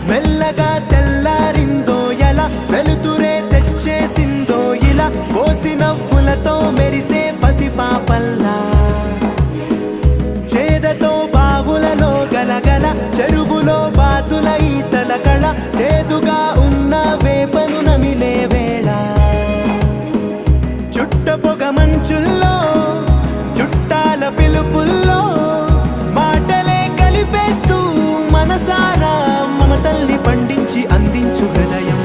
మెల్లగా తెల్లారిందో ఎలా వెలుతురే తెచ్చేసిందో ఇలా పోసి నవ్వులతో మెరిసే పసిపాపల్లా చేదతో బావులలో గలగల చెరువులో బాతుల ఈతల కళ చేదుగా ఉన్న వేపను నమిలే వేళ చుట్ట పొగ మంచుల్లో చుట్టాల పిలుపుల్లో మాటలే కలిపేస్తూ మనసారా మమతల్ని పండించి అందించు హృదయం